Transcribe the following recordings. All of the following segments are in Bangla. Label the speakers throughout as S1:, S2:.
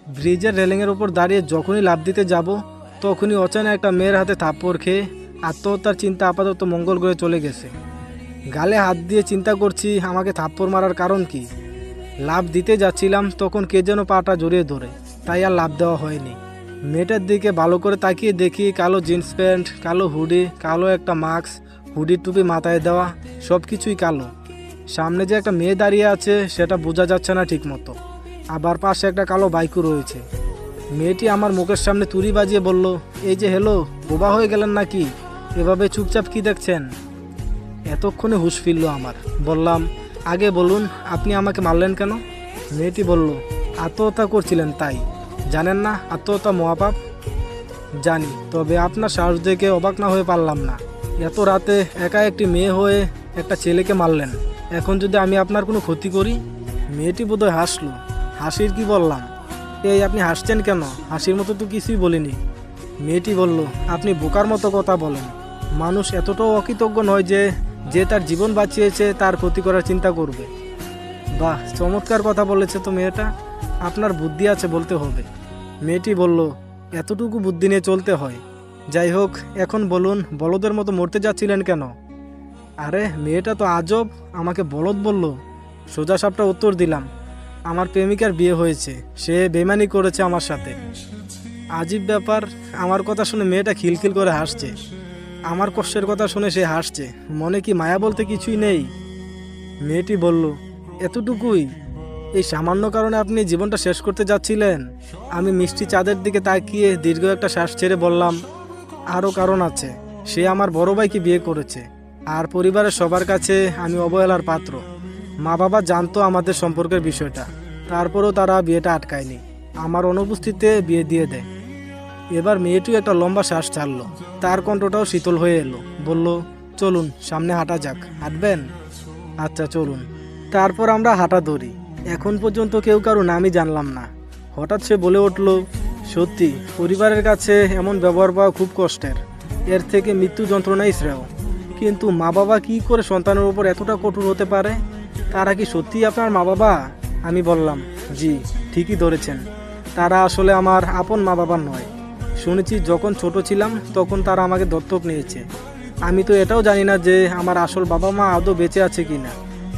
S1: ব্রিজের রেলিংয়ের ওপর দাঁড়িয়ে যখনই লাফ দিতে যাব তখনই অচেনা একটা মেয়ের হাতে থাপ্পড় খেয়ে আত্মহত্যার চিন্তা আপাতত মঙ্গল গ্রহে চলে গেছে। গালে হাত দিয়ে চিন্তা করছি আমাকে থাপ্পড় মারার কারণ কি। লাফ দিতে যাচ্ছিলাম তখন কে যেন পাটা জড়িয়ে ধরে, তাই আর লাফ দেওয়া হয়নি। মেয়েটার দিকে ভালো করে তাকিয়ে দেখি কালো জিন্স প্যান্ট, কালো হুডি, কালো একটা মাস্ক, হুডির টুপি মাথায় দেওয়া, সব কিছুই কালো। সামনে যে একটা মেয়ে দাঁড়িয়ে আছে সেটা বোঝা যাচ্ছে না ঠিক মতো। আবার পাশে একটা কালো বাইকও রয়েছে। মেয়েটি আমার মুখের সামনে তুড়ি বাজিয়ে বলল, এই যে হ্যালো, বোবা হয়ে গেলেন নাকি? এভাবে চুপচাপ কি দেখছেন? এতক্ষণে হুঁশ ফিরল আমার। বললাম, আগে বলুন আপনি আমাকে মারলেন কেন? মেয়েটি বলল, আত্মহত্যা করছিলেন তাই। জানেন না আত্মহত্যা মহাপাপ? জানি, তবে আপনার সাহস দেখে অবাক না হয়ে পারলাম না। এত রাতে একা একটি মেয়ে হয়ে একটা ছেলেকে মারলেন। এখন যদি আমি আপনার কোনো ক্ষতি করি? মেয়েটি বোধহয় হাসলো। হাসির কি বললাম? এই আপনি হাসছেন কেন? হাসির মতো তো কিছুই বলিনি। মেয়েটি বলল, আপনি বোকার মতো কথা বলেন। মানুষ এতটাও অকৃতজ্ঞ নয় যে যে তার জীবন বাঁচিয়েছে তার ক্ষতি করার চিন্তা করবে। বাহ, চমৎকার কথা বলেছে তো মেয়েটা। আপনার বুদ্ধি আছে বলতে হবে। মেয়েটি বলল, এতটুকু বুদ্ধি নিয়ে চলতে হয়। যাই হোক, এখন বলুন বলদের মতো মরতে যাচ্ছিলেন কেন? আরে মেয়েটা তো আজব, আমাকে বলদ বলল। সোজা সাপটা উত্তর দিলাম, আমার প্রেমিকার বিয়ে হয়েছে, সে বেমানি করেছে আমার সাথে। আজীব ব্যাপার, আমার কথা শুনে মেয়েটা খিলখিল করে হাসছে। আমার কষ্টের কথা শুনে সে হাসছে। মনে কি মায়া বলতে কিছুই নেই? মেয়েটি বলল, এতটুকুই? এই সামান্য কারণে আপনি জীবনটা শেষ করতে যাচ্ছিলেন? আমি মিষ্টি চাঁদের দিকে তাকিয়ে দীর্ঘ একটা শ্বাস ছেড়ে বললাম, আরও কারণ আছে। সে আমার বড় ভাইকে বিয়ে করেছে, আর পরিবারের সবার কাছে আমি অবহেলার পাত্র। মা বাবা জানতো আমাদের সম্পর্কের বিষয়টা, তারপরেও তারা বিয়েটা আটকায়নি, আমার অনুপস্থিতিতে বিয়ে দিয়ে দেয়। এবার মেয়েটিও একটা লম্বা শ্বাস ছাড়লো, তার কণ্ঠটাও শীতল হয়ে এলো। বলল, চলুন সামনে হাঁটা যাক। হাঁটবেন? আচ্ছা চলুন। তারপর আমরা হাঁটা ধরি। এখন পর্যন্ত কেউ কারো নামই জানলাম না। হঠাৎ সে বলে উঠল, সত্যি পরিবারের কাছে এমন ব্যবহার পাওয়া খুব কষ্টের, এর থেকে মৃত্যু যন্ত্রণাই শ্রেয়। কিন্তু মা বাবা কী করে সন্তানের উপর এতটা কঠোর হতে পারে? তারা কি সত্যিই আপনার মা বাবা? আমি বললাম, জি, ঠিকই ধরেছেন। তারা আসলে আমার আপন মা বাবা নয়। শুনেছি যখন ছোট ছিলাম তখন তারা আমাকে দত্তক নিয়েছে। আমি তো এটাও জানি না যে আমার আসল বাবা মা আদৌ বেঁচে আছে কি না।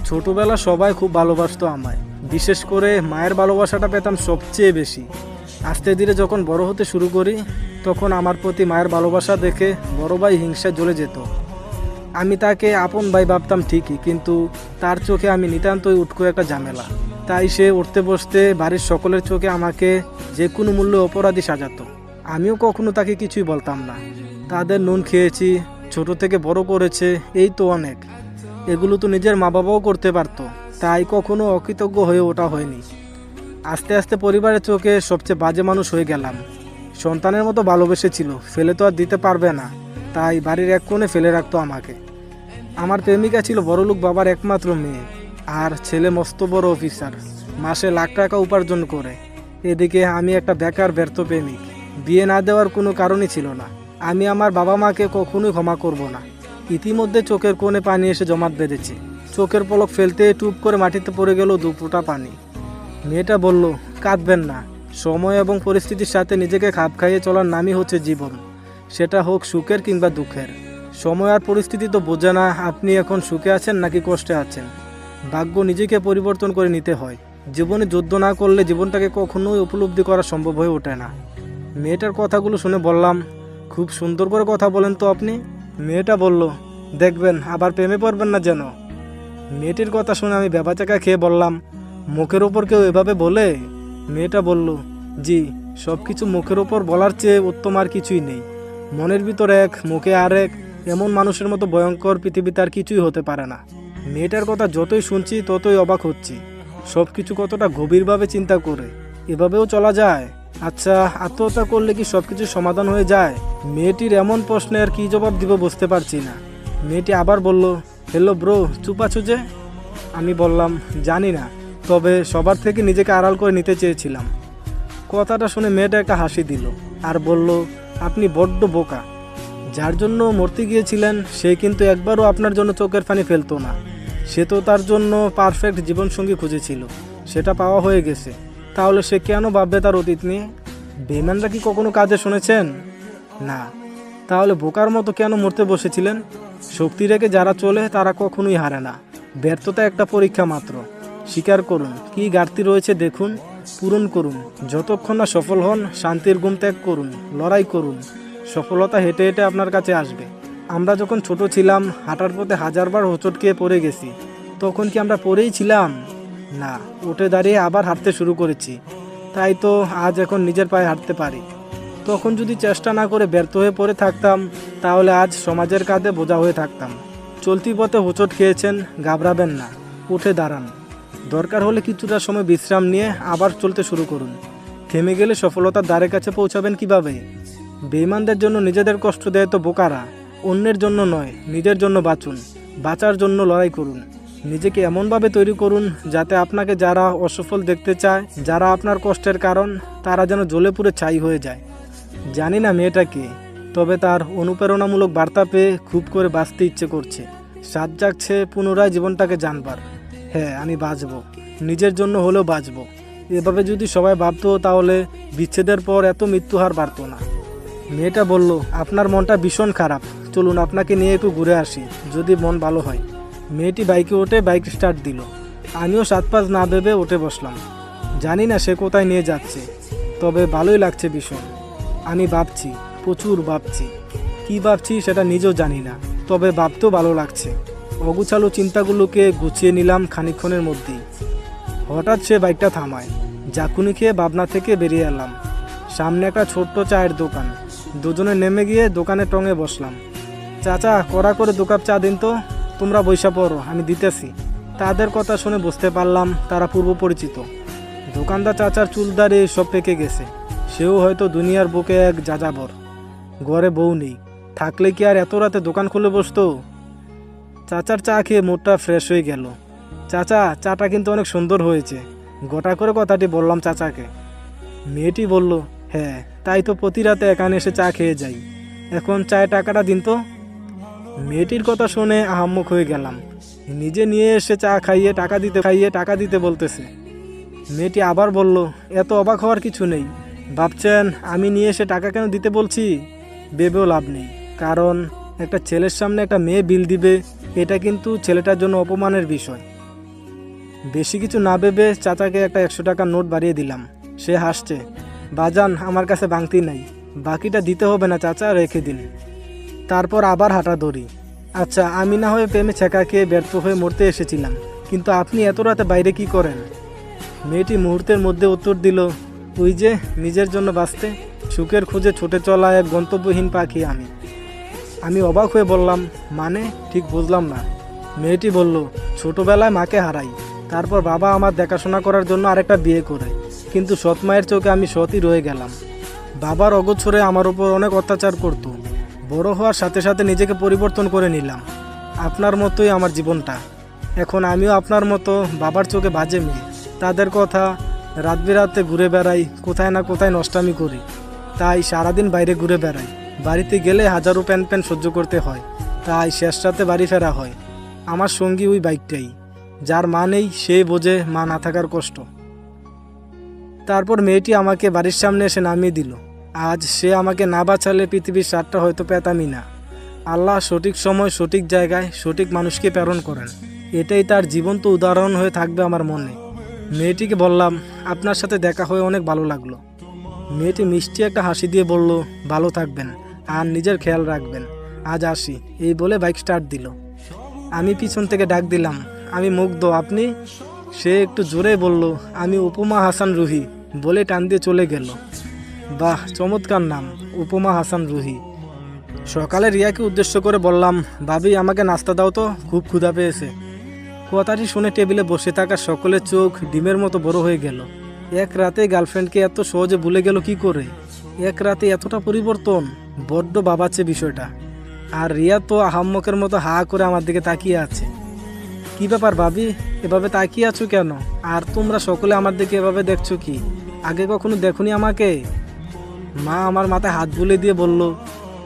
S1: ছোটোবেলা সবাই খুব ভালোবাসতো আমায়, বিশেষ করে মায়ের ভালোবাসাটা পেতাম সবচেয়ে বেশি। আস্তে ধীরে যখন বড় হতে শুরু করি তখন আমার প্রতি মায়ের ভালোবাসা দেখে বড় ভাই হিংসায় জ্বলে যেত। আমি তাকে আপন ভাই ভাবতাম ঠিকই, কিন্তু তার চোখে আমি নিতান্তই উটকো একটা ঝামেলা। তাই সে উঠতে বসতে বাড়ির সকলের চোখে আমাকে যে কোনো মূল্যে অপরাধী সাজাতো। আমিও কখনো তাকে কিছুই বলতাম না। তাদের নুন খেয়েছি, ছোট থেকে বড় করেছে, এই তো অনেক। এগুলো তো নিজের মা বাবাও করতে পারতো, তাই কখনো অকৃতজ্ঞ হয়ে ওঠা হয়নি। আস্তে আস্তে পরিবারের চোখে সবচেয়ে বাজে মানুষ হয়ে গেলাম। সন্তানের মতো ভালোবেসেছিল, ফেলে তো আর দিতে পারবে না, তাই বাড়ির এক কোণে ফেলে রাখতো আমাকে। আমার প্রেমিকা ছিল বড়লোক বাবার একমাত্র মেয়ে, আর ছেলে মস্ত বড় অফিসার, মাসে লাখ টাকা উপার্জন করে। এদিকে আমি একটা বেকার ব্যর্থ প্রেমিক। বিয়ে না দেওয়ার কোনো কারণই ছিল না। আমি আমার বাবা মাকে কখনোই ক্ষমা করব না। ইতিমধ্যে চোখের কোণে পানি এসে জমাট বেঁধেছে। চোখের পলক ফেলতে টুপ করে মাটিতে পড়ে গেল 2 ফোঁটা পানি। মেয়েটা বলল, কাঁদবেন না। সময় এবং পরিস্থিতির সাথে নিজেকে খাপ খাইয়ে চলার নামই হচ্ছে জীবন, সেটা হোক সুখের কিংবা দুঃখের। সময় আর পরিস্থিতি তো বোঝে না আপনি এখন সুখে আছেন নাকি কষ্টে আছেন। ভাগ্য নিজেকে পরিবর্তন করে নিতে হয়। জীবনে যুদ্ধ না করলে জীবনটাকে কখনোই উপলব্ধি করা সম্ভব হয়ে ওঠে না। মেয়েটার কথাগুলো শুনে বললাম, খুব সুন্দর করে কথা বলেন তো আপনি। মেয়েটা বলল, দেখবেন আবার প্রেমে পড়বেন না যেন। মেয়েটির কথা শুনে আমি ভ্যাবাচ্যাকা খেয়ে বললাম, মুখের ওপর কেউ এভাবে বলে? মেয়েটা বলল, জি, সব কিছু মুখের ওপর বলার চেয়ে উত্তম আর কিছুই নেই। মনের ভিতর এক, মুখে আরেক, এমন মানুষের মতো ভয়ঙ্কর পৃথিবীতে আর কিছুই হতে পারে না। মেয়েটার কথা যতই শুনছি ততই অবাক হচ্ছি। সব কিছু কতটা গভীরভাবে চিন্তা করে। এভাবেও চলা যায়? আচ্ছা, আত্মহত্যা করলে কি সব কিছু সমাধান হয়ে যায়? মেয়েটির এমন প্রশ্নের কী জবাব দিব বুঝতে পারছি না। মেয়েটি আবার বলল, হ্যালো ব্রো, চুপ আছো যে? আমি বললাম, জানি না, তবে সবার থেকে নিজেকে আড়াল করে নিতে চেয়েছিলাম। কথাটা শুনে মেয়েটা একটা হাসি দিল আর বলল, আপনি বড্ড বোকা। যার জন্য মরতে গিয়েছিলেন সে কিন্তু একবারও আপনার জন্য চোখের পানি ফেলতো না। সে তো তার জন্য পারফেক্ট জীবনসঙ্গী খুঁজেছিল, সেটা পাওয়া হয়ে গেছে। তাহলে সে কেন ভাববে তার অতীত নিয়ে? বেঈমানরা কি কখনো কাজে শুনেছেন? না। তাহলে বোকার মতো কেন মরতে বসেছিলেন? শক্তি রেখে যারা চলে তারা কখনোই হারে না। ব্যর্থতা একটা পরীক্ষা মাত্র। স্বীকার করুন, কি ঘাটতি রয়েছে দেখুন, পূরণ করুন। যতক্ষণ না সফল হন, শান্তির ঘুম ত্যাগ করুন, লড়াই করুন। সফলতা হেঁটে হেঁটে আপনার কাছে আসবে। আমরা যখন ছোট ছিলাম, হাঁটার পথে হাজারবার হোঁচট খেয়ে পড়ে গেছি। তখন কি আমরা পড়েই ছিলাম? না, উঠে দাঁড়িয়ে আবার হাঁটতে শুরু করেছি। তাই তো আজ এখন নিজের পায়ে হাঁটতে পারি। তখন যদি চেষ্টা না করে ব্যর্থ হয়ে পড়ে থাকতাম, তাহলে আজ সমাজের কাঁধে বোঝা হয়ে থাকতাম। চলতি পথে হোঁচট খেয়েছেন, ঘাবড়াবেন না, উঠে দাঁড়ান। দরকার হলে কিছুটা সময় বিশ্রাম নিয়ে আবার চলতে শুরু করুন। থেমে গেলে সফলতার দ্বারের কাছে পৌঁছাবেন কিভাবে? বেঈমানদের জন্য নিজেদের কষ্ট দেয় তো বোকারা। অন্যের জন্য নয়, নিজের জন্য বাঁচুন। বাঁচার জন্য লড়াই করুন। নিজেকে এমনভাবে তৈরি করুন যাতে আপনাকে যারা অসফল দেখতে চায়, যারা আপনার কষ্টের কারণ, তারা যেন জ্বলে পুড়ে ছাই হয়ে যায়। জানি না মেয়েটা কে, তবে তার অনুপ্রেরণামূলক বার্তা পেয়ে খুব করে বাঁচতে ইচ্ছে করছে। সাত জাগছে পুনরায় জীবনটাকে জানবার। হ্যাঁ, আমি বাঁচব, নিজের জন্য হলেও বাঁচব। এভাবে যদি সবাই ভাবতো তাহলে বিচ্ছেদের পর এত মৃত্যুহার বাড়তো না। মেয়েটা বলল, আপনার মনটা ভীষণ খারাপ, চলুন আপনাকে নিয়ে একটু ঘুরে আসি, যদি মন ভালো হয়। মেয়েটি বাইকে ওঠে বাইক স্টার্ট দিল। আমিও সাত পাঁচ না ভেবে উঠে বসলাম। জানি না সে কোথায় নিয়ে যাচ্ছে, তবে ভালোই লাগছে ভীষণ। আমি ভাবছি, প্রচুর ভাবছি। কি ভাবছি সেটা নিজেও জানি না, তবে ভাবতেও ভালো লাগছে। অগুছালো চিন্তাগুলোকে গুছিয়ে নিলাম খানিকক্ষণের মধ্যেই। হঠাৎ সে বাইকটা থামায়। ঝাঁকুনি খেয়ে ভাবনা থেকে বেরিয়ে এলাম। সামনে একটা ছোট্ট চায়ের দোকান। দুজনে নেমে গিয়ে দোকানের টঙে বসলাম। চাচা, কড়া করে 2 কাপ চা দিন তো। তোমরা বইসা পড়ো, আমি দিতেছি। তাদের কথা শুনে বুঝতে পারলাম তারা পূর্ব পরিচিত। দোকানদার চাচার চুল দাঁড়িয়ে সব পেকে গেছে। সেও হয়তো দুনিয়ার বুকে এক যাযাবর। ঘরে বউ নেই, থাকলে কি আর এত রাতে দোকান খুলে বসতো? চাচার চা খেয়ে মুডটা ফ্রেশ হয়ে গেল। চাচা, চাটা কিন্তু অনেক সুন্দর হয়েছে। গোটা করে কথাটি বললাম চাচাকে। মেয়েটি বলল, হ্যাঁ, তাই তো প্রতি রাতে এখানে এসে চা খেয়ে যাই। এখন চায়ের টাকাটা দিন তো। মেয়েটির কথা শুনে আহাম্মক হয়ে গেলাম। নিজে নিয়ে এসে চা খাইয়ে টাকা দিতে বলতেছে। মেয়েটি আবার বলল, এত অবাক হওয়ার কিছু নেই। ভাবছেন আমি নিয়ে এসে টাকা কেন দিতে বলছি? ভেবেও লাভ নেই, কারণ একটা ছেলের সামনে একটা মেয়ে বিল দিবে, এটা কিন্তু ছেলেটার জন্য অপমানের বিষয়। বেশি কিছু না ভেবে চাচাকে একটা 100 টাকার নোট বাড়িয়ে দিলাম। সে হাসছে। বাজান, আমার কাছে ভাঙতি নাই, বাকিটা দিতে হবে না চাচা, রেখে দিন। তারপর আবার হাঁটা ধরি। আচ্ছা, আমি না হয়ে প্রেমে ছেঁকা খেয়ে ব্যর্থ হয়ে মরতে এসেছিলাম, কিন্তু আপনি এত রাতে বাইরে কি করেন? মেয়েটি মুহূর্তের মধ্যে উত্তর দিল, ওই যে নিজের জন্য বাঁচতে, সুখের খোঁজে ছুটে চলা এক গন্তব্যহীন পাখি আমি। আমি অবাক হয়ে বললাম, মানে ঠিক বুঝলাম না। মেয়েটি বলল, ছোটবেলায় মাকে হারাই, তারপর বাবা আমার দেখাশোনা করার জন্য আরেকটা বিয়ে করে, কিন্তু সৎ মায়ের চোখে আমি সৎই রয়ে গেলাম। বাবার অগোছরে আমার উপর অনেক অত্যাচার করত। বড় হওয়ার সাথে সাথে নিজেকে পরিবর্তন করে নিলাম। আপনার মতোই আমার জীবনটা। এখন আমিও আপনার মতো বাবার চোখে বাজে মেয়ে। তাদের কথা, রাত বেরাতে ঘুরে বেড়াই, কোথায় না কোথায় নষ্টামি করি। তাই সারাদিন বাইরে ঘুরে বেড়াই। বাড়িতে গেলে হাজারো প্যান সহ্য করতে হয়, তাই শেষ রাতে বাড়ি ফেরা হয়। আমার সঙ্গী ওই বাইকটাই। যার মা নেই সে বোঝে মা না থাকার কষ্ট। তারপর মেয়েটি আমাকে বাড়ির সামনে এসে নামিয়ে দিল। আজ সে আমাকে না বাঁচালে পৃথিবীর স্বাদটা হয়তো পেতামই না। আল্লাহ সঠিক সময় সঠিক জায়গায় সঠিক মানুষকে প্রেরণ করেন, এটাই তার জীবন্ত উদাহরণ হয়ে থাকবে আমার মনে। মেয়েটিকে বললাম, আপনার সাথে দেখা হয়ে অনেক ভালো লাগলো। মেয়েটি মিষ্টি একটা হাসি দিয়ে বলল, ভালো থাকবেন আর নিজের খেয়াল রাখবেন, আজ আসি। এই বলে বাইক স্টার্ট দিল। আমি পিছন থেকে ডাক দিলাম, আমি মুগ্ধ, আপনি? সে একটু জোরে বলল, আমি উপমা হাসান রুহি, বলে টান দিয়ে চলে গেল। বাহ, চমৎকার নাম, উপমা হাসান রুহি। সকালে রিয়াকে উদ্দেশ্য করে বললাম, ভাবি আমাকে নাস্তা দাও তো, খুব ক্ষুধা পেয়েছে। কথাটি শুনে টেবিলে বসে থাকা সকলের চোখ ডিমের মতো বড় হয়ে গেল। এক রাতে গার্লফ্রেন্ডকে এত সহজে ভুলে গেল কি করে? এক রাতে এতটা পরিবর্তন, বড্ড ভাবাচ্ছে বিষয়টা। আর রিয়া তো আহাম্মকের মতো হা করে আমার দিকে তাকিয়ে আছে। কি ব্যাপার ভাবি, এভাবে তাকিয়ে আছো কেন? আর তোমরা সকলে আমার দিকে এভাবে দেখছো কি? আগে কখনো দেখোনি আমাকে? মা আমার মাথায় হাত বুলিয়ে দিয়ে বলল,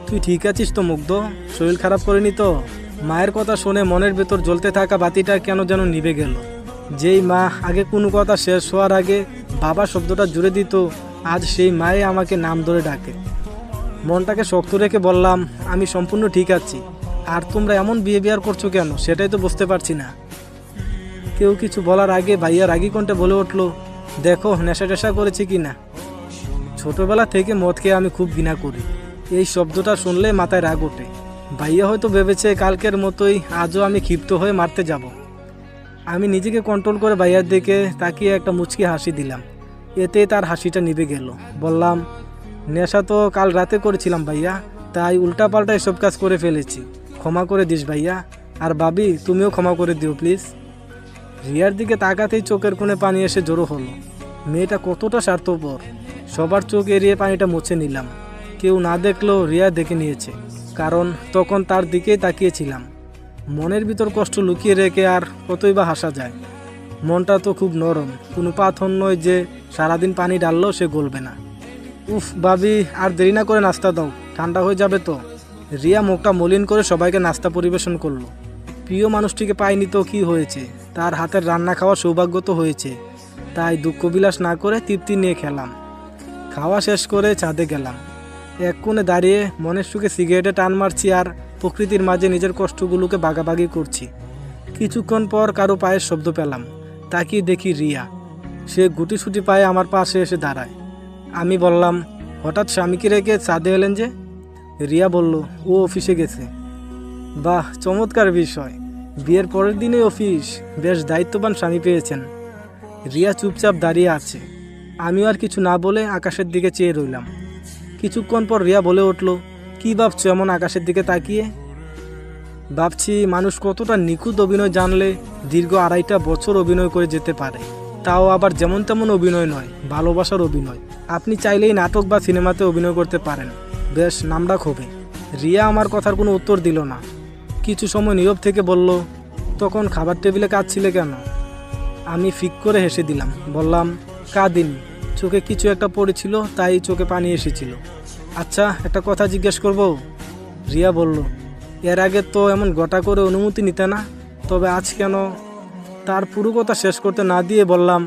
S1: তুই ঠিক আছিস তো মুগ্ধ? শরীর খারাপ করেনি তো? মায়ের কথা শুনে মনের ভেতর জ্বলতে থাকা বাতিটা কেন যেন নিভে গেল। যেই মা আগে কোনো কথা শেষ হওয়ার আগে বাবা শব্দটা জুড়ে দিত, আজ সেই মায়ে আমাকে নাম ধরে ডাকে। মনটাকে শক্ত রেখে বললাম, আমি সম্পূর্ণ ঠিক আছি, আর তোমরা এমন বিহেভিয়ার করছো কেন সেটাই তো বুঝতে পারছি না। কেউ কিছু বলার আগে ভাইয়া রাগী কণ্ঠে বলে উঠল, দেখো নেশা টেশা করেছি কি না। ছোটবেলা থেকে মদ খেয়ে আমি খুব ঘৃণা করি। এই শব্দটা শুনলে মাথায় রাগ ওঠে। ভাইয়া হয়তো ভেবেছে কালকের মতোই আজও আমি ক্ষিপ্ত হয়ে মারতে যাব। আমি নিজেকে কন্ট্রোল করে ভাইয়ার দিকে তাকিয়ে একটা মুচকি হাসি দিলাম। এতেই তার হাসিটা নিভে গেল। বললাম, নেশা তো কাল রাতে করেছিলাম ভাইয়া, তাই উল্টাপাল্টা এসব কাজ করে ফেলেছি, ক্ষমা করে দিস ভাইয়া। আর ভাবি, তুমিও ক্ষমা করে দিও প্লিজ। রিয়ার দিকে তাকাতেই চোখের কোণে পানি এসে জড়ো হলো। মেয়েটা কতটা স্বার্থপর। সবার চোখ এড়িয়ে পানিটা মুছে নিলাম। কেউ না দেখলেও রিয়া দেখে নিয়েছে, কারণ তখন তার দিকেই তাকিয়েছিলাম। মনের ভিতর কষ্ট লুকিয়ে রেখে আর কতই বা হাসা যায়। মনটা তো খুব নরম, কোনো পাথর নয় যে সারাদিন পানি ডাললেও সে গলবে না। উফ ভাবি, আর দেরি না করে নাস্তা দাও, ঠান্ডা হয়ে যাবে তো। রিয়া মুখটা মলিন করে সবাইকে নাস্তা পরিবেশন করলো। প্রিয় মানুষটিকে পাইনি তো কি হয়েছে, তার হাতের রান্না খাওয়ার সৌভাগ্য তো হয়েছে। তাই দুঃখ বিলাস না করে তৃপ্তি নিয়ে খেলাম। খাওয়া শেষ করে ছাদে গেলাম। এক কোণে দাঁড়িয়ে মনের সুখে সিগারেটে টান মারছি আর প্রকৃতির মাঝে নিজের কষ্টগুলোকে ভাগাভাগি করছি। কিছুক্ষণ পর কারো পায়ের শব্দ পেলাম। তাকিয়ে দেখি রিয়া। সে গুটিসুটি পায়ে আমার পাশে এসে দাঁড়ায়। আমি বললাম, হঠাৎ স্বামীকে রেখে ছাদে এলেন যে? রিয়া বলল, ও অফিসে গেছে। বাহ, চমৎকার বিষয়। বিয়ের পরের দিনেই অফিস, বেশ দায়িত্ববান স্বামী পেয়েছেন। রিয়া চুপচাপ দাঁড়িয়ে আছে। আমিও আর কিছু না বলে আকাশের দিকে চেয়ে রইলাম। কিছুক্ষণ পর রিয়া বলে উঠল, কি ভাবছো এমন আকাশের দিকে তাকিয়ে? ভাবছি মানুষ কতটা নিখুঁত অভিনয় জানলে দীর্ঘ 2.5 বছর অভিনয় করে যেতে পারে। তাও আবার যেমন তেমন অভিনয় নয়, ভালোবাসার অভিনয়। আপনি চাইলেই নাটক বা সিনেমাতে অভিনয় করতে পারেন, বেশ নামডাক হবে। রিয়া আমার কথার কোনো উত্তর দিল না। কিছু সময় নীরব থেকে বলল, তখন খাবার টেবিলে কাঁদছিলে কেন? আমি ফিক করে হেসে দিলাম। বললাম, কাঁদিনি, চোখে কিছু একটা পড়েছিল, তাই চোখে পানি এসেছিল। আচ্ছা, একটা কথা জিজ্ঞেস করব? রিয়া বলল, এর আগে তো এমন গোটা করে অনুমতি নিতে না, তবে আজ কেন? তার পুরো কথা শেষ করতে না দিয়ে বললাম,